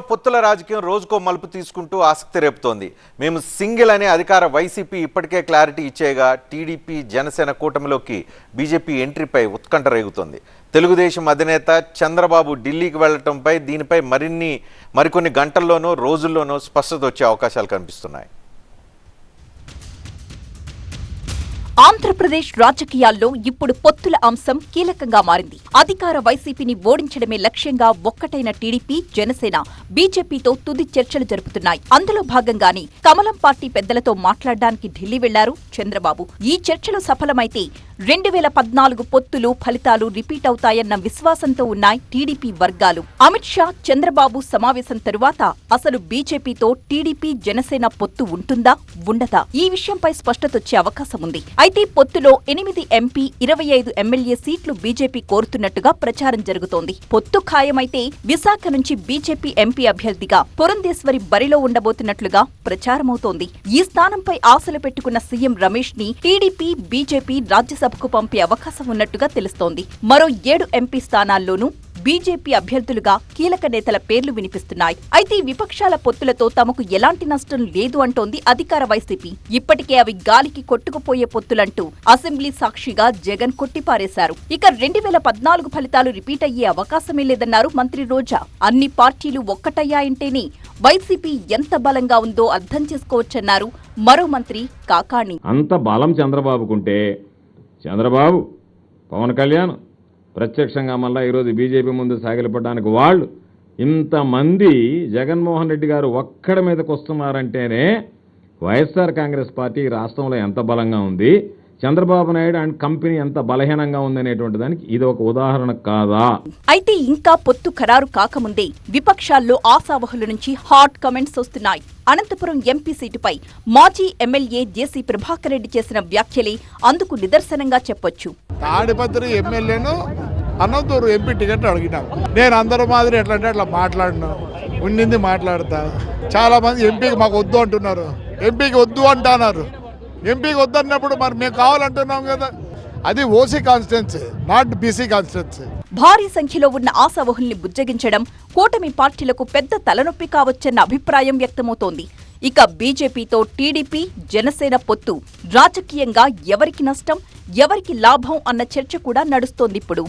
పొత్తుల రాజకీయం రోజుకో మలుపు తీసుకుంటూ ఆసక్తి రేపుతోంది. మేము సింగిల్ అనే అధికార వైసీపీ ఇప్పటికే క్లారిటీ ఇచ్చేగా టీడీపీ జనసేన కూటమిలోకి బీజేపీ ఎంట్రీపై ఉత్కంఠ రేగుతోంది. తెలుగుదేశం అధినేత చంద్రబాబు ఢిల్లీకి వెళ్లడంపై దీనిపై మరికొన్ని గంటల్లోనూ రోజుల్లోనూ స్పష్టత వచ్చే అవకాశాలు కనిపిస్తున్నాయి. ఆంధ్రప్రదేశ్ రాజకీయాల్లో ఇప్పుడు పొత్తుల అంశం కీలకంగా మారింది. అధికార వైసీపీని ఓడించడమే లక్ష్యంగా ఒక్కటైన టీడీపీ, జనసేన బీజేపీతో తుది చర్చలు జరుపుతున్నాయి. అందులో భాగంగానే కమలం పార్టీ పెద్దలతో మాట్లాడడానికి ఢిల్లీ వెళ్లారు చంద్రబాబు. ఈ చర్చలు సఫలమైతే 2014 పొత్తులు ఫలితాలు రిపీట్ అవుతాయన్న విశ్వాసంతో ఉన్నాయి టీడీపీ వర్గాలు. అమిత్ షా, చంద్రబాబు సమావేశం తరువాత అసలు బీజేపీతో టీడీపీ, జనసేన పొత్తు ఉంటుందా, ఉండదా? ఈ విషయంపై స్పష్టతొచ్చే అవకాశం ఉంది. అయితే పొత్తులో 8 ఎంపీ, 25 ఎమ్మెల్యే సీట్లు బీజేపీ కోరుతున్నట్టుగా ప్రచారం జరుగుతోంది. పొత్తు ఖాయమైతే విశాఖ నుంచి బీజేపీ ఎంపీ అభ్యర్థిగా పురంధేశ్వరి బరిలో ఉండబోతున్నట్లుగా ప్రచారమవుతోంది. ఈ స్థానంపై ఆశలు పెట్టుకున్న సీఎం రమేష్ ని టీడీపీ, బీజేపీ రాజ్యసభకు పంపే అవకాశం ఉన్నట్టుగా తెలుస్తోంది. మరో 7 ఎంపీ స్థానాల్లోనూ బీజేపీ అభ్యర్థులుగా కీలక నేతల పేర్లు వినిపిస్తున్నాయి. అయితే విపక్షాల పొత్తులతో తమకు ఎలాంటి నష్టం లేదు అంటోంది అధికార వైసీపీ. ఇప్పటికే అవి గాలికి కొట్టుకుపోయే పొత్తులంటూ అసెంబ్లీ సాక్షిగా జగన్ కొట్టిపారేశారు. ఇక 2014 ఫలితాలు రిపీట్ అయ్యే అవకాశమే లేదన్నారు మంత్రి రోజా. అన్ని పార్టీలు ఒక్కటయ్యాయంటేనే వైసీపీ ఎంత బలంగా ఉందో అర్థం చేసుకోవచ్చన్నారు మరో మంత్రి కాకాణి. అంత బలం చంద్రబాబుకుంటే చంద్రబాబు, పవన్ కళ్యాణ్ ప్రత్యక్షంగా మళ్ళీ ఈరోజు బీజేపీ ముందు సాగిలపడడానికి వాళ్ళు ఇంతమంది జగన్మోహన్ రెడ్డి గారు ఒక్కడి మీదకి వస్తున్నారంటేనే వైఎస్ఆర్ కాంగ్రెస్ పార్టీ రాష్ట్రంలో ఎంత బలంగా ఉంది, చంద్రబాబు నాయుడు అండ్ కంపెనీ ఎంత బలహీనంగా ఉందనేటువంటి దానికి ఇది ఒక ఉదాహరణ కాదా? అయితే ఇంకా పొత్తు ఖరారు కాకముందే విపక్షాల్లో ఆశావహుల నుంచి హాట్ కమెంట్స్ వస్తున్నాయి. అనంతపురం ఎంపీ సీటుపై మాజీ ఎమ్మెల్యే జేసీ ప్రభాకర్ రెడ్డి చేసిన వ్యాఖ్యలే అందుకు నిదర్శనంగా చెప్పొచ్చు. తాడిపత్రి ఎమ్మెల్యేను అనంతపురం ఎంపీ టికెట్ అడిగినా నేను అందరూ మాదిరి ఎట్లా అంటే అట్లా మాట్లాడినా ఉండింది మాట్లాడతా. చాలా మంది ఎంపీకి మాకు వద్దు అంటున్నారు, ఎంపీకి వద్దు అంటున్నారు. ఎంపీకి వద్దన్నప్పుడు మరి మేము కావాలంటున్నాం కదా. అది OC constituency, not BC constituency. భారీ సంఖ్యలో ఉన్న ఆశావహుల్ని బుజ్జగించడం కూటమి పార్టీలకు పెద్ద తలనొప్పి కావచ్చన్న అభిప్రాయం వ్యక్తమవుతోంది. ఇక బీజేపీతో టీడీపీ, జనసేన పొత్తు రాజకీయంగా ఎవరికి నష్టం, ఎవరికి లాభం అన్న చర్చ కూడా నడుస్తోంది ఇప్పుడు.